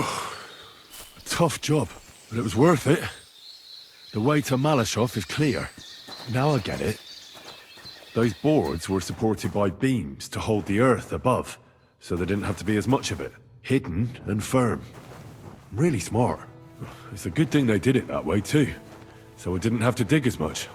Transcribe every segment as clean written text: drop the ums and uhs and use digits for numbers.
A tough job, but it was worth it. The way to Malashov is clear. Now I get it. Those boards were supported by beams to hold the earth above, so there didn't have to be as much of it. Hidden and firm. Really smart. It's a good thing they did it that way too, so I didn't have to dig as much.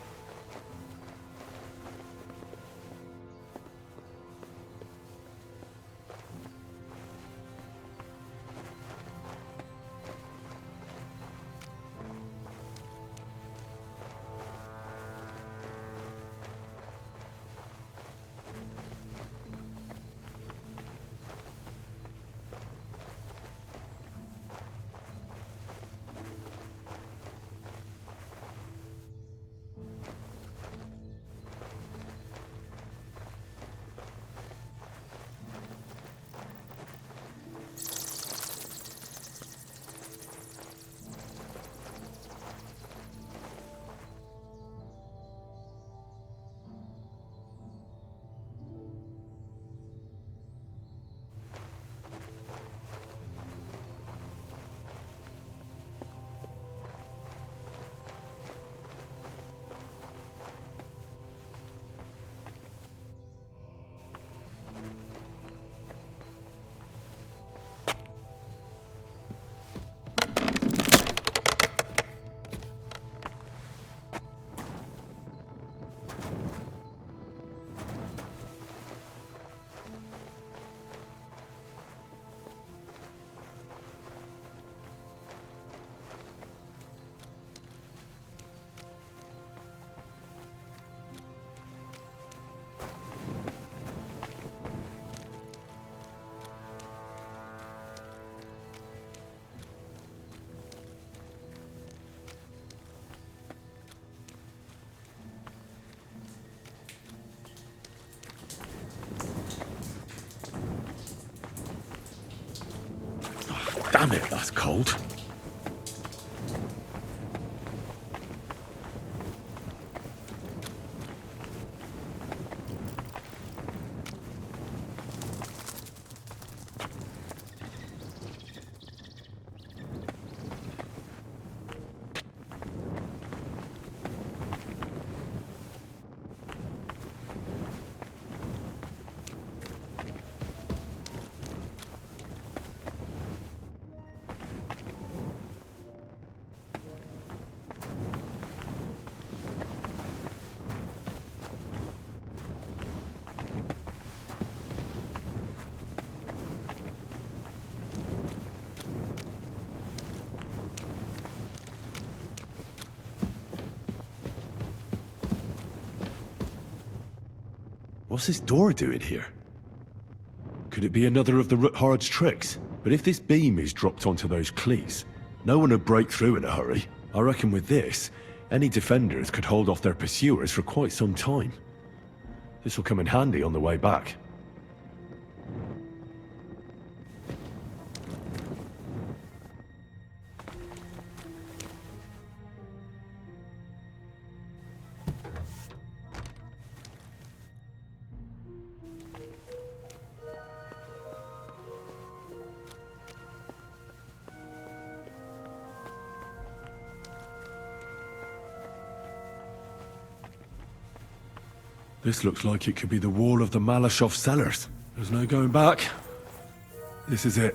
Damn it, that's cold. What's this door doing here? Could it be another of the Ruthard's tricks? But if this beam is dropped onto those cleats, no one would break through in a hurry. I reckon with this, any defenders could hold off their pursuers for quite some time. This will come in handy on the way back. This looks like it could be the wall of the Malashov cellars. There's no going back. This is it.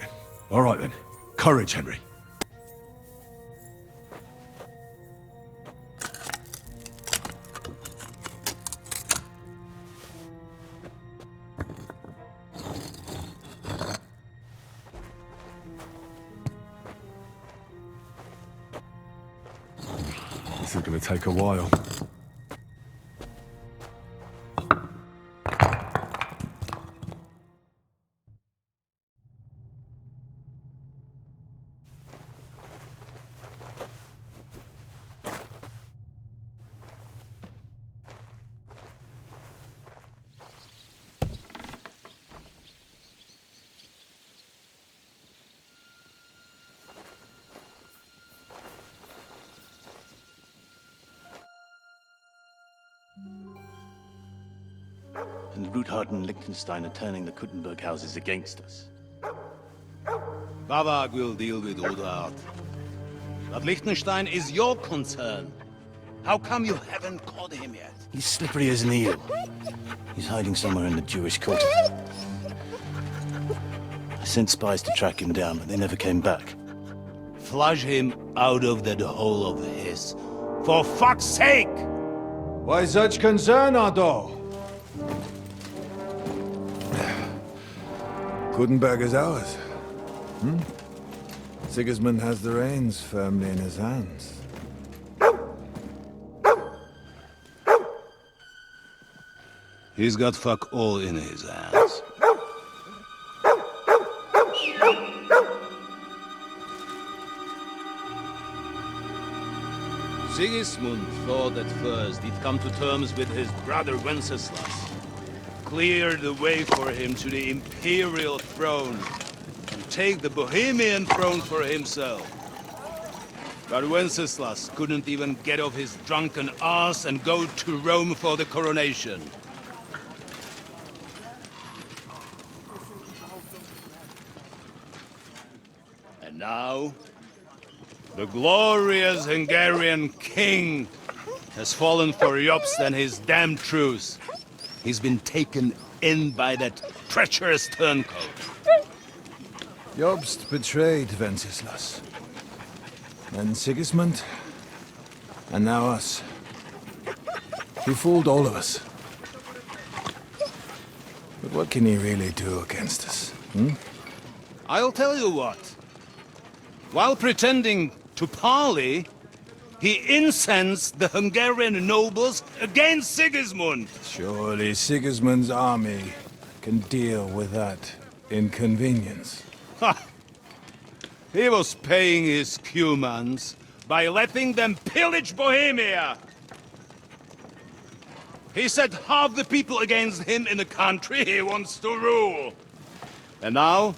All right then. Courage, Henry. This is going to take a while. And Ruthard and Liechtenstein are turning the Kuttenberg houses against us. Bavag will deal with Udard. But Liechtenstein is your concern. How come you haven't caught him yet? He's slippery as an eel. He's hiding somewhere in the Jewish quarter. I sent spies to track him down, but they never came back. Flush him out of that hole of his. For fuck's sake! Why such concern, Otto? Gutenberg is ours. Sigismund has the reins firmly in his hands. He's got fuck all in his hands. Sigismund thought at first he'd come to terms with his brother Wenceslas, clear the way for him to the imperial throne, and take the Bohemian throne for himself. But Wenceslas couldn't even get off his drunken ass and go to Rome for the coronation. And now, the glorious Hungarian king has fallen for Jobst and his damned truce. He's been taken in by that treacherous turncoat. Jobst betrayed Wenceslas. Then Sigismund, and now us. He fooled all of us. But what can he really do against us? I'll tell you what. While pretending to parley, he incensed the Hungarian nobles against Sigismund. Surely Sigismund's army can deal with that inconvenience. Ha! He was paying his Cumans by letting them pillage Bohemia. He set half the people against him in the country he wants to rule. And now,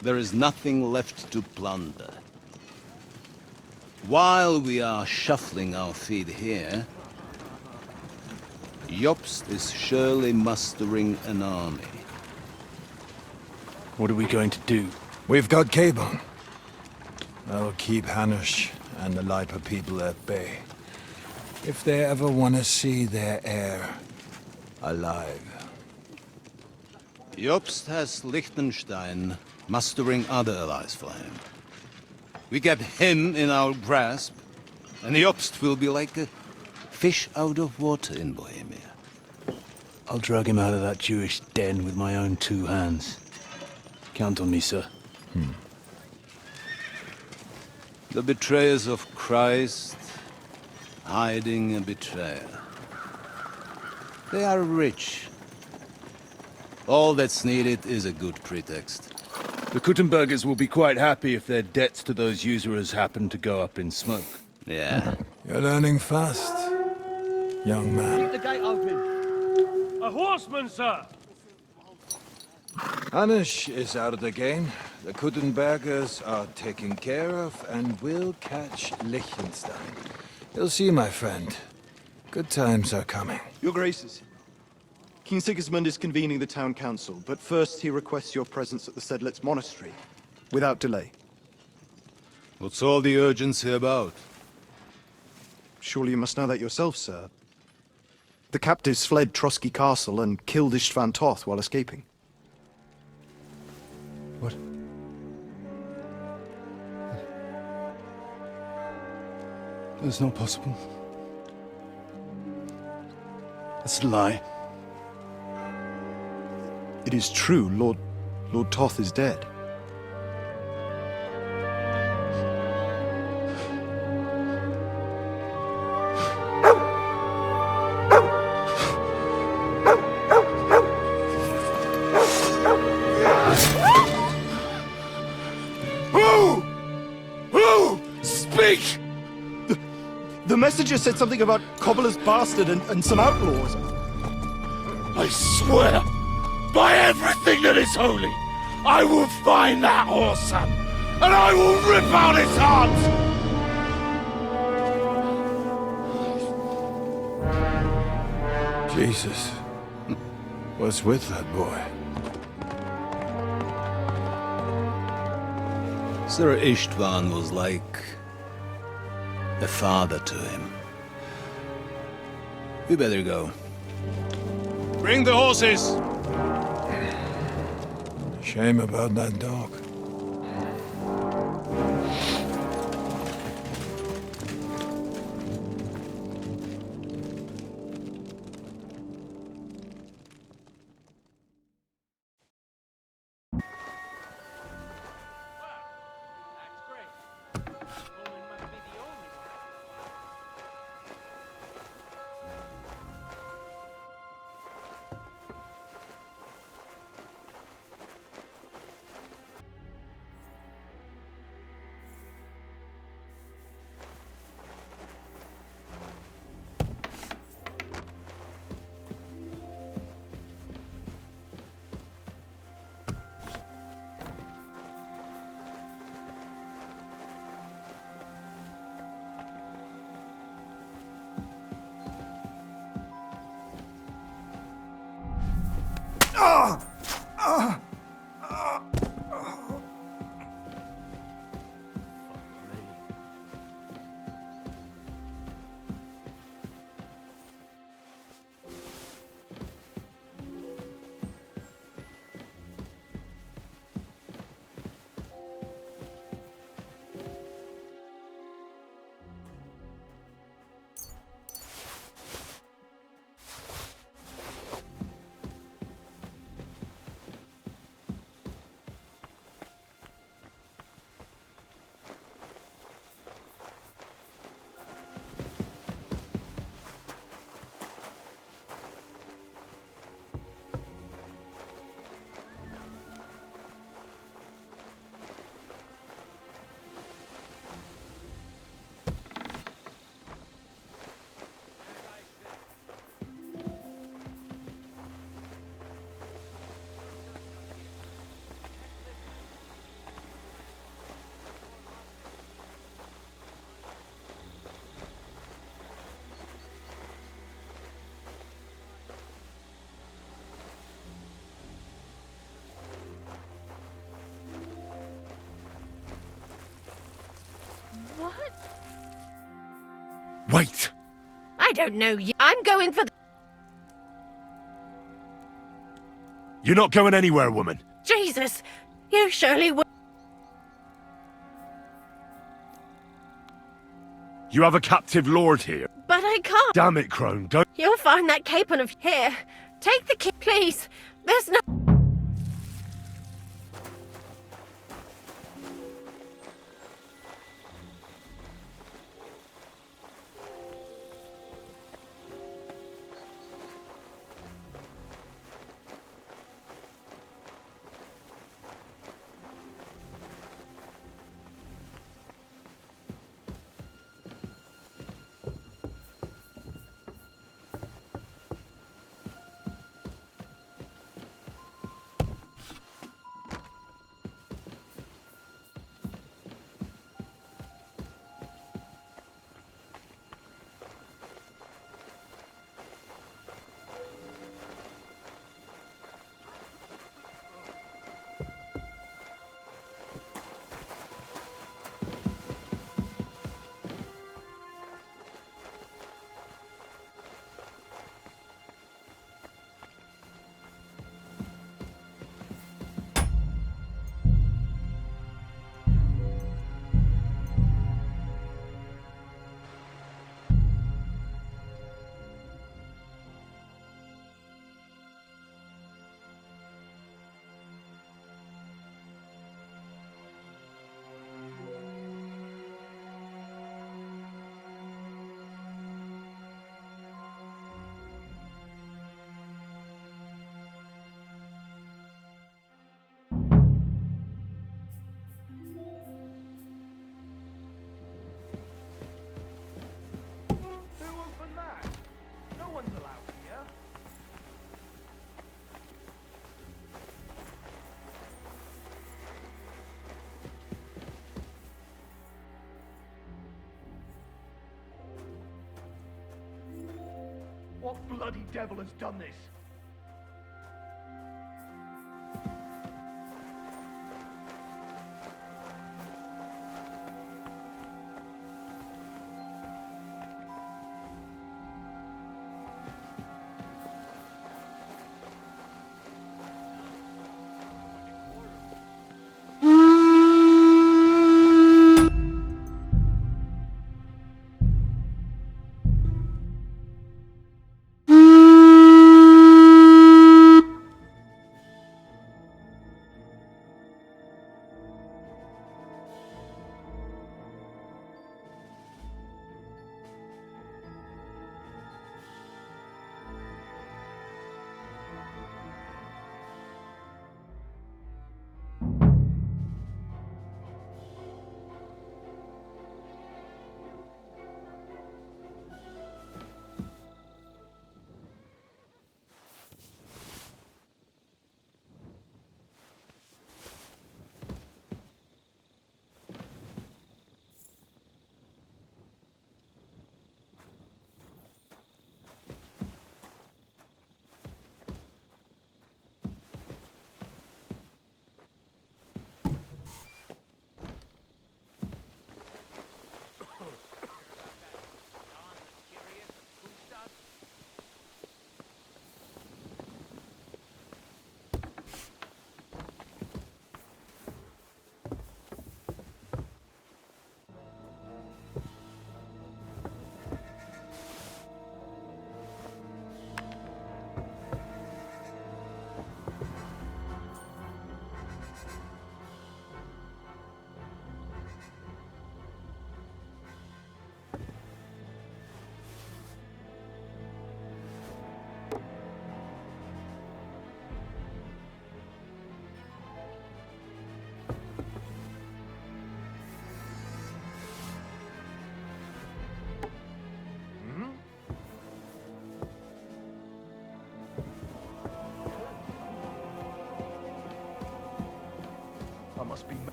there is nothing left to plunder. While we are shuffling our feet here, Jobst is surely mustering an army. What are we going to do? We've got Cabon. That'll keep Hanush and the Lipa people at bay. If they ever want to see their heir alive. Jobst has Liechtenstein mustering other allies for him. We get him in our grasp, and Jobst will be like a fish out of water in Bohemia. I'll drag him out of that Jewish den with my own two hands. Count on me, sir. The betrayers of Christ, hiding a betrayer. They are rich. All that's needed is a good pretext. The Kuttenbergers will be quite happy if their debts to those usurers happen to go up in smoke. Yeah. You're learning fast, young man. The gate open. A horseman, sir! Hanush is out of the game. The Kuttenbergers are taken care of and will catch Liechtenstein. You'll see, my friend. Good times are coming. Your Graces, King Sigismund is convening the town council, but first he requests your presence at the Sedlitz monastery, without delay. What's all the urgency about? Surely you must know that yourself, sir. The captives fled Trotsky Castle and killed Istvan Toth while escaping. What? That's not possible. That's a lie. It is true, Lord Toth is dead. Who? Speak! The messenger said something about Cobbler's bastard and some outlaws. I swear, by everything that is holy, I will find that whoreson, and I will rip out his heart! Jesus. What's with that boy? Sir Istvan was like a father to him. We better go. Bring the horses! Shame about that dog. What? Wait! I don't know you. I'm going for the... You're not going anywhere, woman. Jesus! You surely will. You have a captive lord here. But I can't. Damn it, Crone, don't... You'll find that capon of... Here. Take the key, please. There's no... What bloody devil has done this?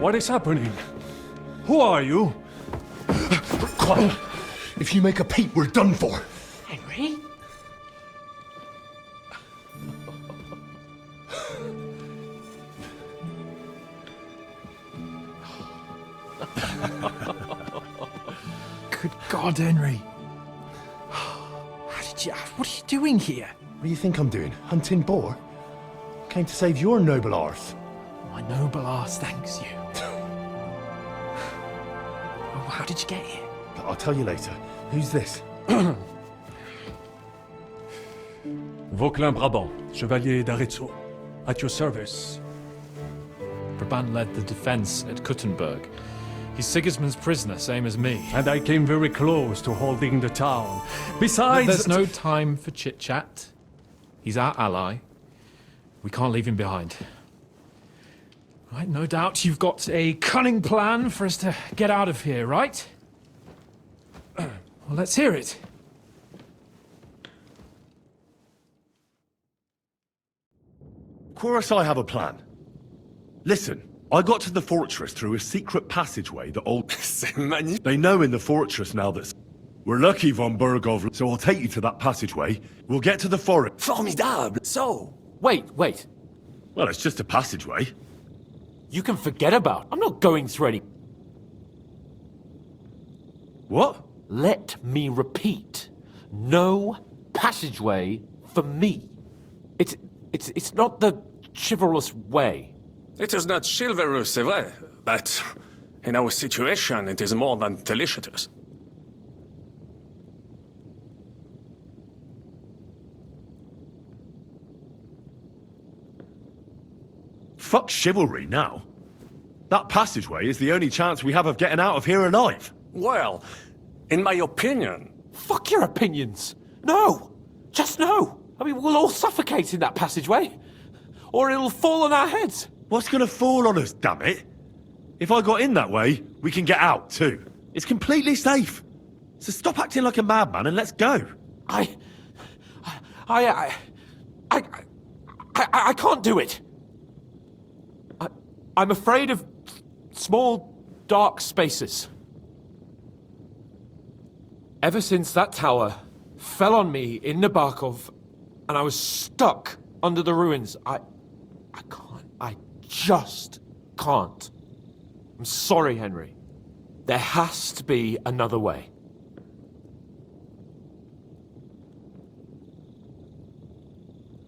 What is happening? Who are you? Quiet. If you make a peep, we're done for. Henry? Good God, Henry. What are you doing here? What do you think I'm doing? Hunting boar? Came to save your noble arse. My noble arse thanks you. Oh, how did you get here? I'll tell you later. Who's this? Vauquelin Brabant, Chevalier d'Arezzo. At your service. Brabant led the defense at Kuttenberg. He's Sigismund's prisoner, same as me. And I came very close to holding the town. Besides... There's no time for chit-chat. He's our ally. We can't leave him behind. Right, no doubt you've got a cunning plan for us to get out of here, right? Well, let's hear it. Of course I have a plan. Listen, I got to the fortress through a secret passageway that old... They know in the fortress now that... We're lucky von Burgov, so I'll take you to that passageway. We'll get to the forest. Formidable! So, wait. Well, it's just a passageway. You can forget about. I'm not going through any... What? Let me repeat. No passageway for me. It's not the chivalrous way. It is not chivalrous, c'est vrai, but in our situation, it is more than delicious. Fuck chivalry now. That passageway is the only chance we have of getting out of here alive. Well, in my opinion... Fuck your opinions! No! Just no! I mean, we'll all suffocate in that passageway. Or it'll fall on our heads. What's gonna fall on us, damn it? If I got in that way, we can get out, too. It's completely safe. So stop acting like a madman and let's go. I can't do it. I'm afraid of small, dark spaces. Ever since that tower fell on me in Nabokov, and I was stuck under the ruins, I just can't. I'm sorry, Henry. There has to be another way.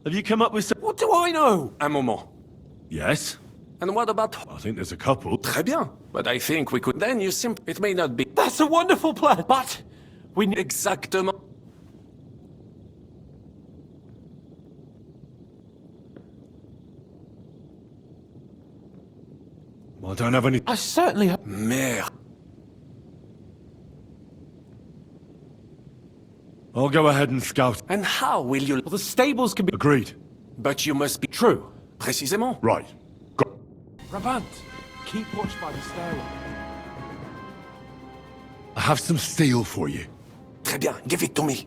Have you come up with some... What do I know? Un moment. Yes? And what about... I think there's a couple. Très bien. But I think we could... Then you simply... It may not be... That's a wonderful plan, but we need... Exactement. I don't have any... I certainly have... Merde. I'll go ahead and scout. And how will you... Well, the stables can be... Agreed. But you must be... True. Précisément. Right. Go. Brabant, keep watch by the stairwell. I have some steel for you. Très bien. Give it to me.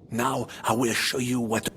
Now, I will show you what...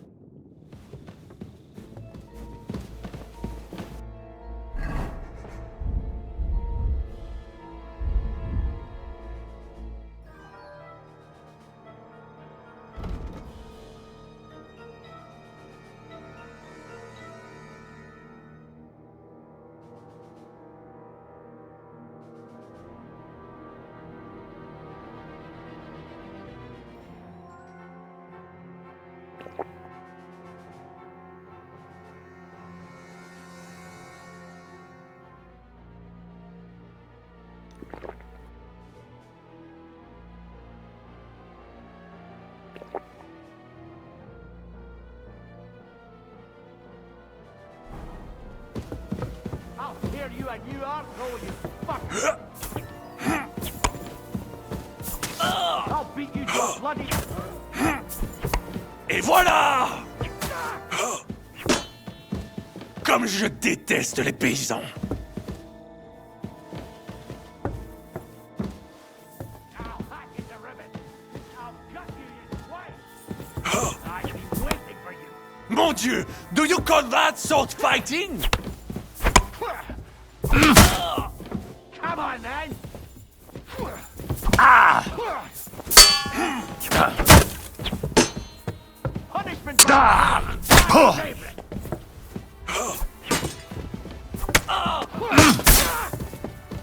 I'll tear you a new arsehole, you fuck! I'll beat you to a bloody... Et voilà! Comme je déteste les paysans. I'll hack into ribbons! I'll gut you, you twice! I've been waiting for you! Mon Mon Dieu! Do you call that sword fighting? Come on, then! Punishment!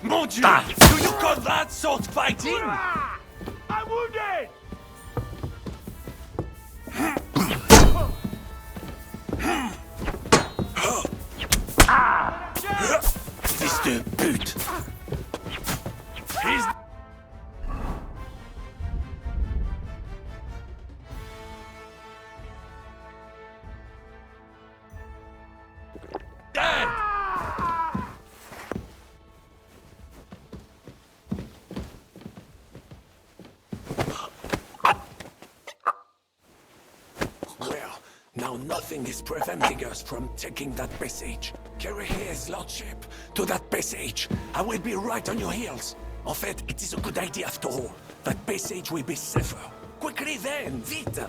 Mon Dieu! Do you call that sword fighting? I'm wounded! Fils de pute! He's dead! Well, now nothing is preventing us from taking that passage. Carry his lordship to that passage. I will be right on your heels. En fait, it is a good idea after all. That passage will be safer. Quickly then, vite!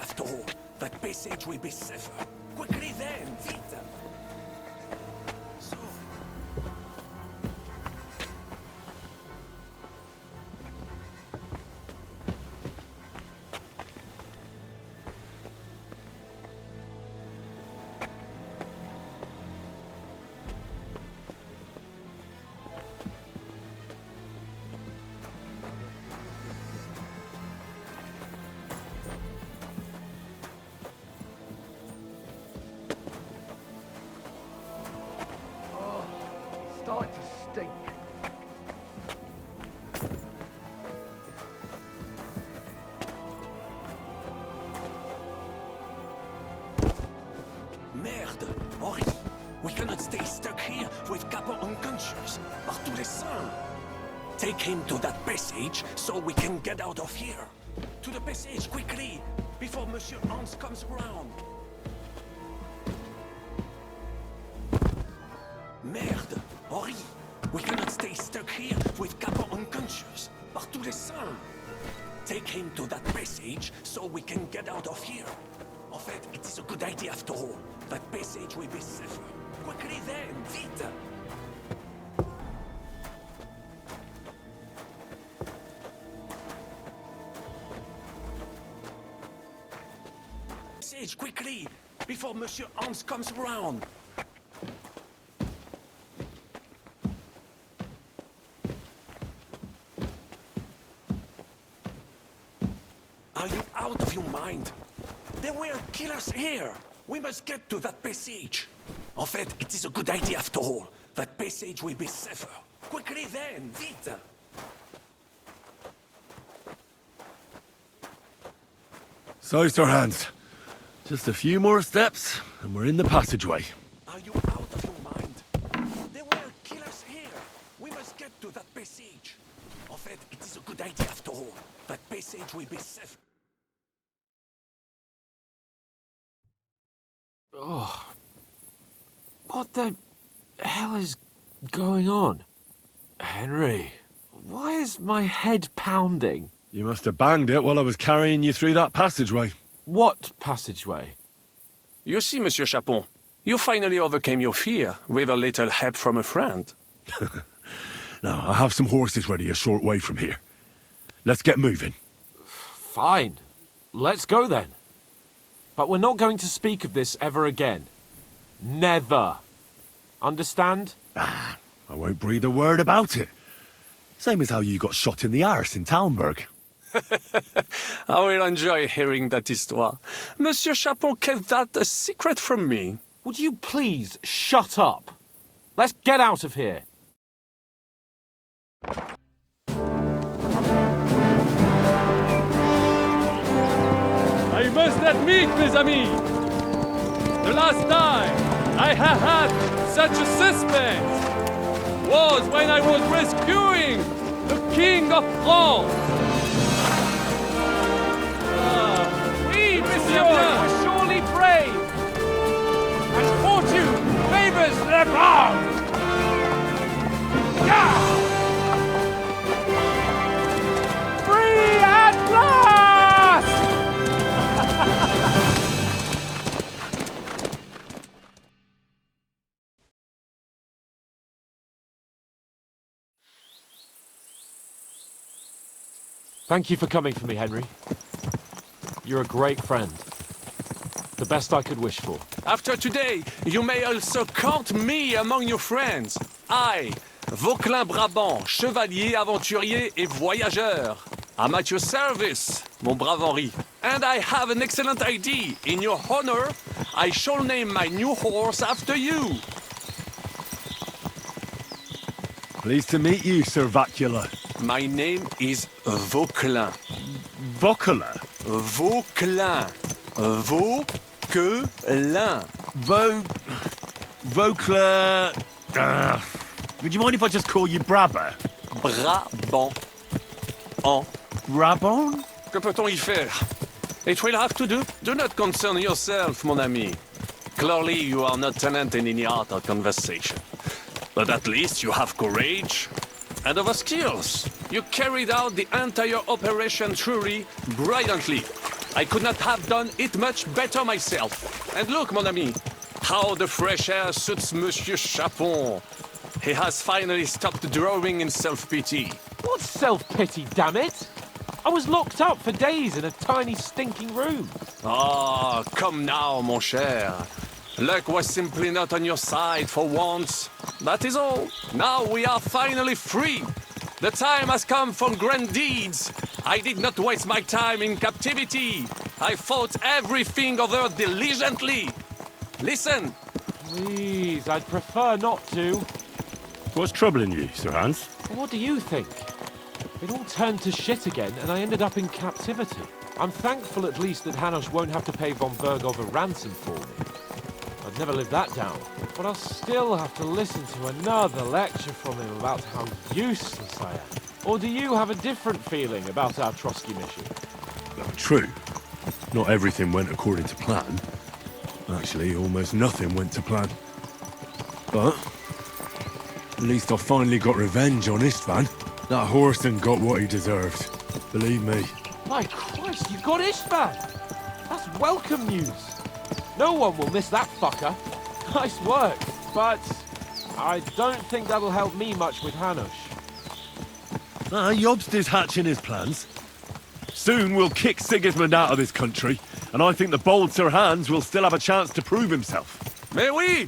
After all, that passage will be safer. Quickly then, vite! So... Starting to stink. Merde! Henri! We cannot stay stuck here with Capo unconscious. Par tous les saints! Take him to that passage so we can get out of here. To the passage, quickly! Before Monsieur Hans comes around. Merde! Henri! We cannot stay stuck here with Capo unconscious. Par tous les saints! Take him to that passage so we can get out of here. En fait, it is a good idea after all. That passage will be safer. Quickly then, vite! Passage, quickly! Before Monsieur Hans comes around. Are you out of your mind? There were killers here! We must get to that passage! En fait, it is a good idea after all. That passage will be safer. Quickly then, vite! Sized our hands. Just a few more steps, and we're in the passageway. Are you out of your mind? There were killers here! We must get to that passage! En fait, it is a good idea after all. That passage will be safer. Oh. What the hell is going on? Henry, why is my head pounding? You must have banged it while I was carrying you through that passageway. What passageway? You see, Monsieur Chapon, you finally overcame your fear with a little help from a friend. Now, I have some horses ready a short way from here. Let's get moving. Fine. Let's go then. But we're not going to speak of this ever again. Never. Understand? I won't breathe a word about it. Same as how you got shot in the arse in Talmberg. I will enjoy hearing that histoire. Monsieur Chapon kept that a secret from me. Would you please shut up? Let's get out of here. I must admit, mes amis, the last time I have had such a suspense was when I was rescuing the King of France. Oui, yours were surely brave, and fortune favors the bold. Yeah! Free at last! Thank you for coming for me, Henry. You're a great friend. The best I could wish for. After today, you may also count me among your friends. I, Vauquelin Brabant, chevalier, aventurier et voyageur. I'm at your service, mon brave Henri. And I have an excellent idea. In your honor, I shall name my new horse after you. Pleased to meet you, Sir Vacula. My name is Vauquelin. Vocula? Vauquelin. Vauquelin. Vocla... would you mind if I just call you Brabber? Brabant. En. Brabant? Que peut-on y faire? It will have to do. Do not concern yourself, mon ami. Clearly, you are not talent in any art or conversation. But at least you have courage and other skills. You carried out the entire operation truly brilliantly. I could not have done it much better myself. And look, mon ami, how the fresh air suits Monsieur Chapon. He has finally stopped drawing in self-pity. What self-pity, damn it? I was locked up for days in a tiny stinking room. Ah, come now, mon cher. Luck was simply not on your side for once. That is all. Now we are finally free. The time has come for grand deeds. I did not waste my time in captivity. I fought everything over diligently. Listen. Please, I'd prefer not to. What's troubling you, Sir Hans? What do you think? It all turned to shit again, and I ended up in captivity. I'm thankful at least that Hanush won't have to pay von Bergov a ransom for me. I'd never live that down, but I'll still have to listen to another lecture from him about how useless I am. Or do you have a different feeling about our Trotsky mission? True. Not everything went according to plan. Actually, almost nothing went to plan. But at least I finally got revenge on Istvan. That Horston got what he deserved. Believe me. My Christ, you got Istvan! That's welcome news. No one will miss that fucker. Nice work, but I don't think that'll help me much with Hanush. Jobst is hatching his plans. Soon we'll kick Sigismund out of this country, and I think the bold Sir Hans will still have a chance to prove himself. Mais oui!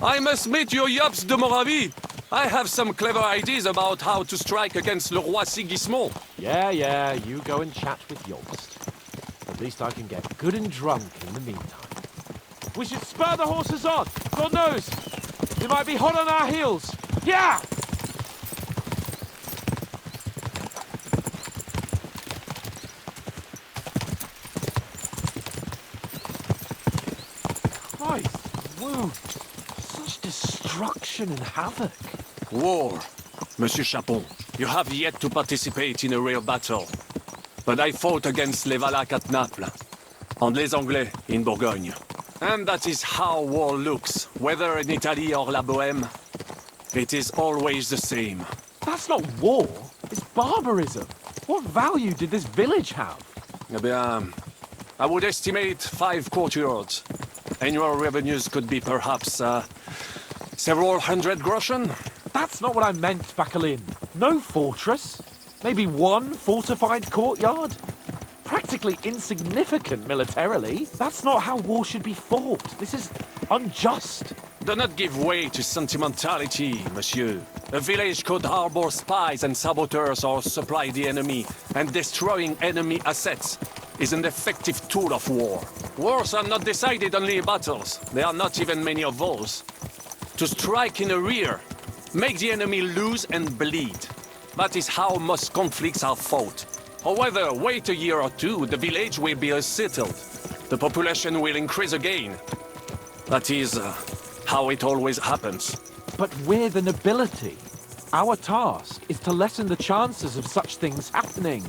I must meet your Jobst de Moravie. I have some clever ideas about how to strike against Le Roi Sigismund. Yeah, you go and chat with Jobst. At least I can get good and drunk in the meantime. We should spur the horses on. God knows, they might be hot on our heels. Yeah! Christ, woo! Such destruction and havoc. War. Monsieur Chapon, you have yet to participate in a real battle. But I fought against les Valaques at Naples, and les Anglais in Bourgogne. And that is how war looks, whether in Italy or La Bohème. It is always the same. That's not war, it's barbarism. What value did this village have? Eh bien, I would estimate 5 courtyards. Annual revenues could be perhaps, several hundred groschen. That's not what I meant, Bakalin. No fortress. Maybe one fortified courtyard. Practically insignificant militarily. That's not how war should be fought. This is unjust. Do not give way to sentimentality, monsieur. A village could harbor spies and saboteurs or supply the enemy, and destroying enemy assets is an effective tool of war. Wars are not decided only in battles. There are not even many of those. To strike in the rear, make the enemy lose and bleed. That is how most conflicts are fought. However, wait a year or two, the village will be settled. The population will increase again. That is how it always happens. But we're the nobility. Our task is to lessen the chances of such things happening.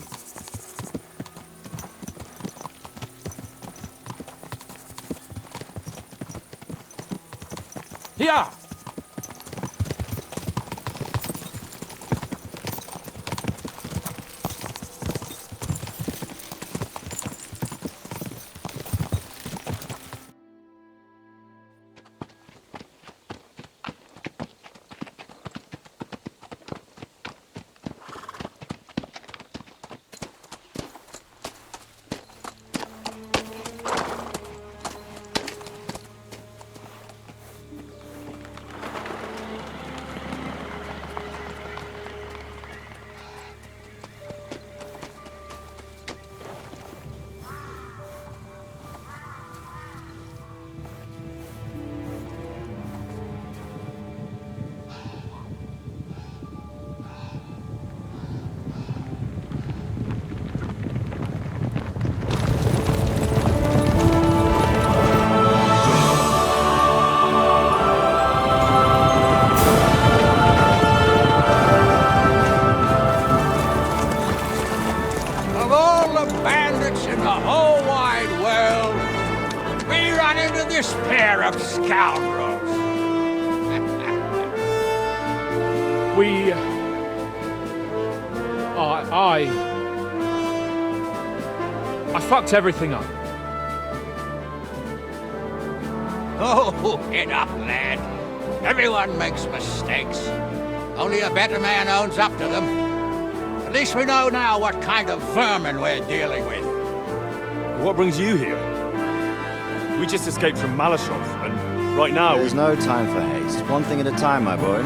ya! Of all the bandits in the whole wide world, we run into this pair of scoundrels. I fucked everything up. Oh, get up, lad. Everyone makes mistakes. Only a better man owns up to them. At least we know now what kind of vermin we're dealing with. What brings you here? We just escaped from Malashov, and right now There's no time for haste. One thing at a time, my boy.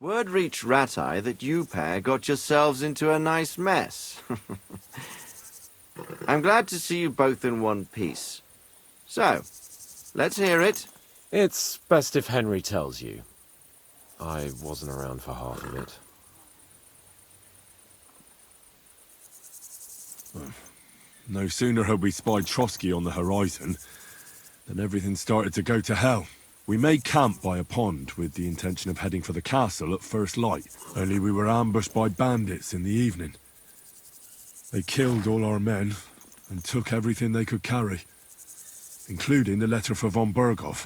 Word reached Ratai that you pair got yourselves into a nice mess. I'm glad to see you both in one piece. So, let's hear it. It's best if Henry tells you. I wasn't around for half of it. no sooner had we spied Trotsky on the horizon than everything started to go to hell. We made camp by a pond with the intention of heading for the castle at first light, only we were ambushed by bandits in the evening. They killed all our men and took everything they could carry, including the letter for von Berghoff.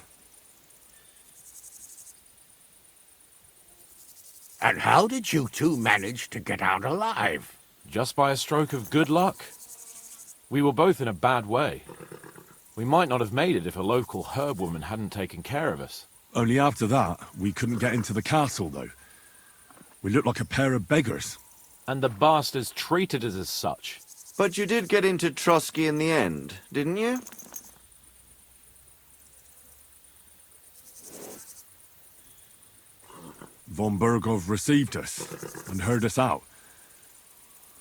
And how did you two manage to get out alive? Just by a stroke of good luck. We were both in a bad way. We might not have made it if a local herb woman hadn't taken care of us. Only after that, we couldn't get into the castle, though. We looked like a pair of beggars. And the bastards treated us as such. But you did get into Trotsky in the end, didn't you? Von Berghoff received us and heard us out.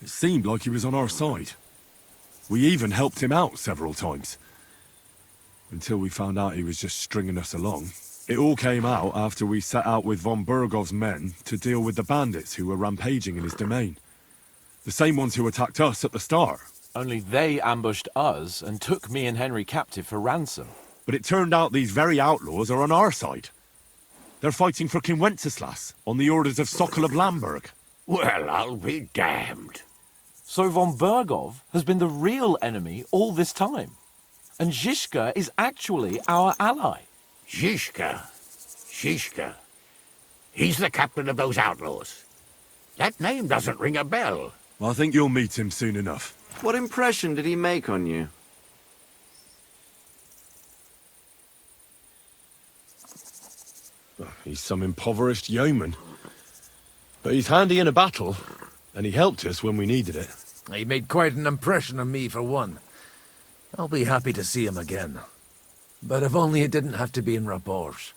It seemed like he was on our side. We even helped him out several times. Until we found out he was just stringing us along. It all came out after we set out with von Berghoff's men to deal with the bandits who were rampaging in his domain. The same ones who attacked us at the start. Only they ambushed us and took me and Henry captive for ransom. But it turned out these very outlaws are on our side. They're fighting for King Wenceslas on the orders of Sokol of Lamberg. Well, I'll be damned. So von Berghoff has been the real enemy all this time. And Zizka is actually our ally. Zizka. Zizka. He's the captain of those outlaws. That name doesn't ring a bell. Well, I think you'll meet him soon enough. What impression did he make on you? He's some impoverished yeoman. But he's handy in a battle, and he helped us when we needed it. He made quite an impression on me, for one. I'll be happy to see him again. But if only it didn't have to be in Rapors.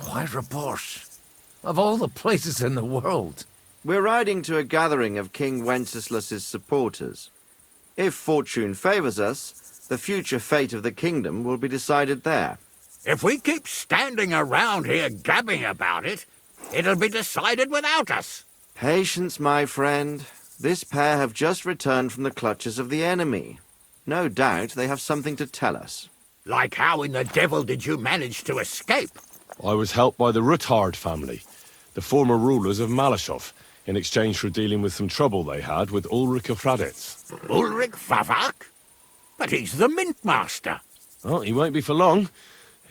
Why Rapors? Of all the places in the world. We're riding to a gathering of King Wenceslas's supporters. If fortune favors us, the future fate of the kingdom will be decided there. If we keep standing around here gabbing about it, it'll be decided without us. Patience, my friend. This pair have just returned from the clutches of the enemy. No doubt they have something to tell us. Like how in the devil did you manage to escape? I was helped by the Ruthard family, the former rulers of Malashov, in exchange for dealing with some trouble they had with Ulrich of Raditz. Ulrich Favak? But he's the mint master. Well, he won't be for long,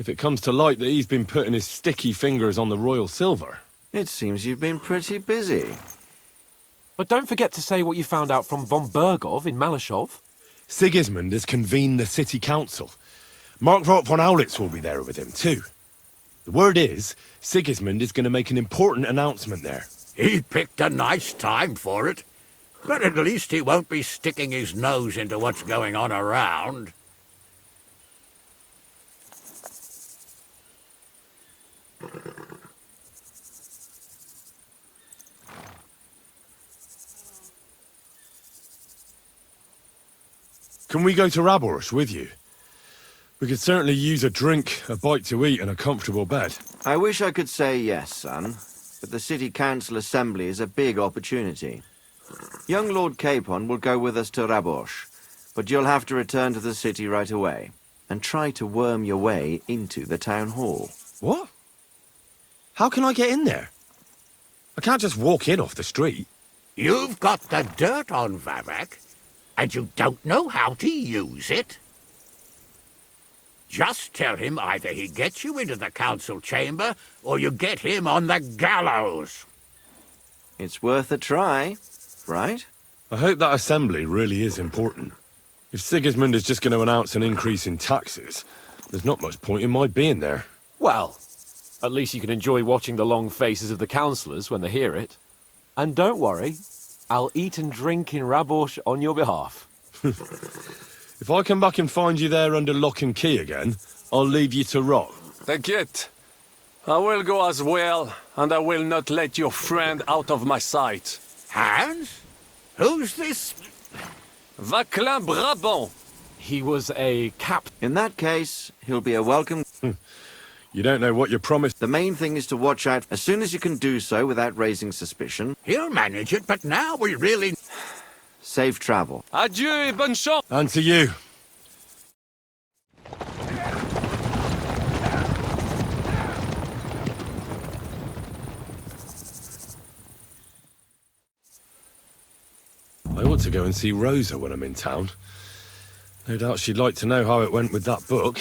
if it comes to light that he's been putting his sticky fingers on the royal silver. It seems you've been pretty busy. But don't forget to say what you found out from von Bergov in Malashov. Sigismund has convened the city council. Markvart von Aulitz will be there with him, too. The word is, Sigismund is going to make an important announcement there. He picked a nice time for it. But at least he won't be sticking his nose into what's going on around. Can we go to Raborsh with you? We could certainly use a drink, a bite to eat, and a comfortable bed. I wish I could say yes, son, but the City Council Assembly is a big opportunity. Young Lord Capon will go with us to Raborsh, but you'll have to return to the city right away, and try to worm your way into the town hall. What? How can I get in there? I can't just walk in off the street. You've got the dirt on Vavak, and you don't know how to use it? Just tell him either he gets you into the council chamber, or you get him on the gallows. It's worth a try, right? I hope that assembly really is important. If Sigismund is just going to announce an increase in taxes, there's not much point in my being there. Well, at least you can enjoy watching the long faces of the councillors when they hear it. And don't worry, I'll eat and drink in Raborsh on your behalf. If I come back and find you there under lock and key again, I'll leave you to rot. Take it. I will go as well, and I will not let your friend out of my sight. Hans? Who's this? Vaclin Brabant. He was a captain. In that case, he'll be a welcome... You don't know what you promised. The main thing is to watch out as soon as you can do so without raising suspicion. He'll manage it, but now we really... Safe travel. Adieu et bonne chance. And to you. I ought to go and see Rosa when I'm in town. No doubt she'd like to know how it went with that book.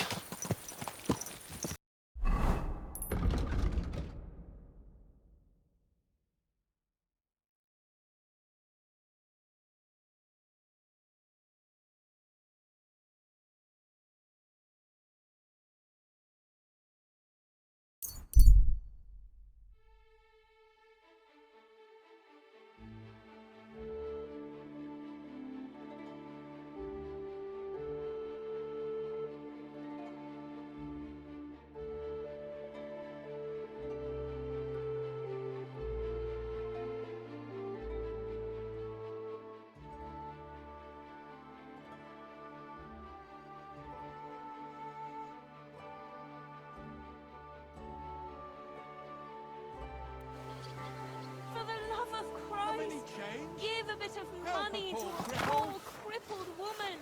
Give a bit of money to a poor, crippled woman.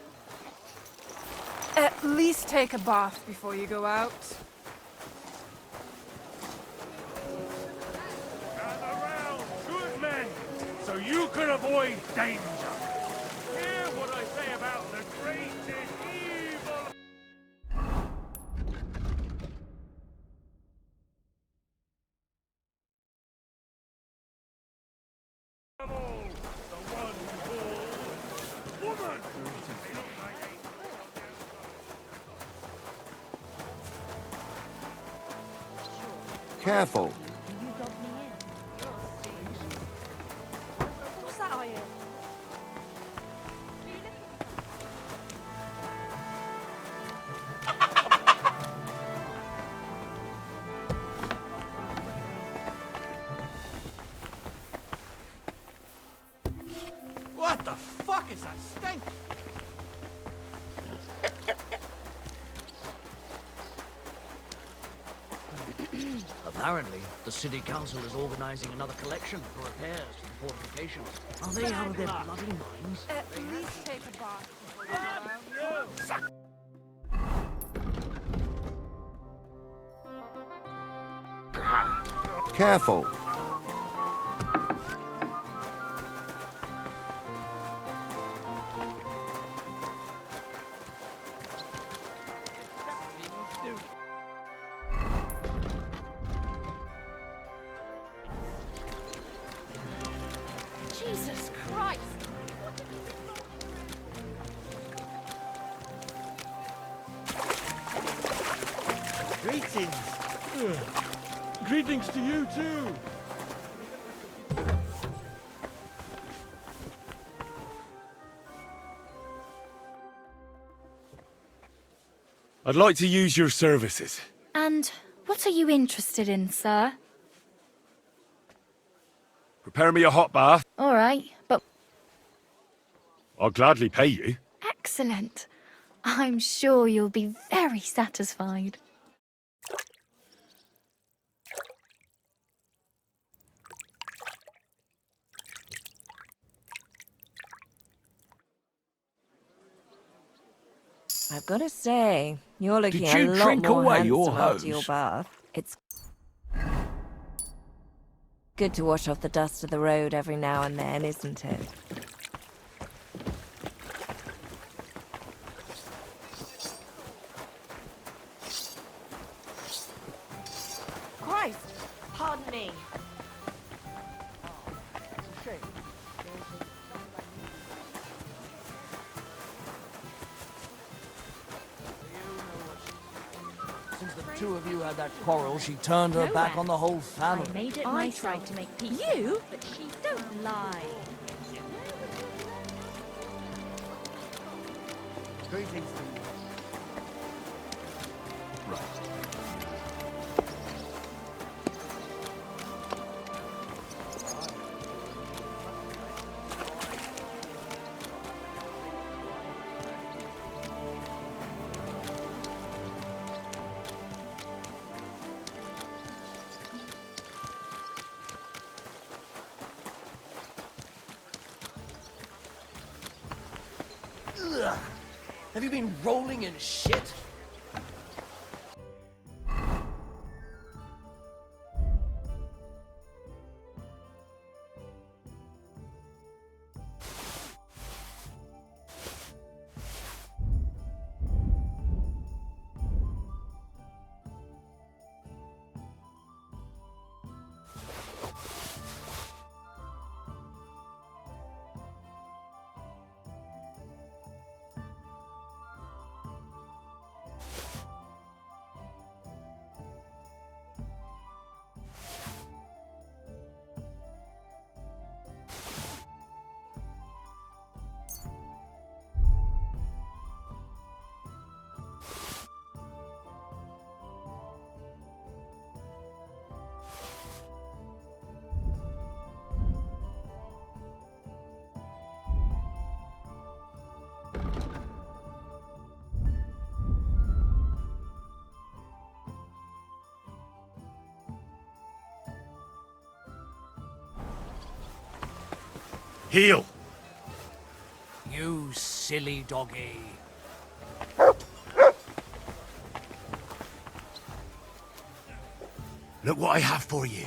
At least take a bath before you go out. Gather round, good men, so you can avoid danger. Hear what I say about the greatest evil. Careful. What's that iron? What the fuck is that stink? Apparently, the city council is organizing another collection for repairs to the fortifications. Are they out of their bloody minds? At least take a bath before you go out. Careful. Greetings. Greetings to you too. I'd like to use your services. And what are you interested in, sir? Prepare me a hot bath. All right, but I'll gladly pay you. excellent. I'm sure you'll be very satisfied. I've got to say, you're looking Did you a lot drink more away handsome your after your hose? bath. It's good to wash off the dust of the road every now and then, isn't it? Christ! Pardon me. Since the two of you had that quarrel, she turned her back on the whole family. I made it I myself. tried to make peace. You? But she don't lie. Greetings. Ugh. Have you been rolling in shit? Heel! You silly doggy. Look what I have for you.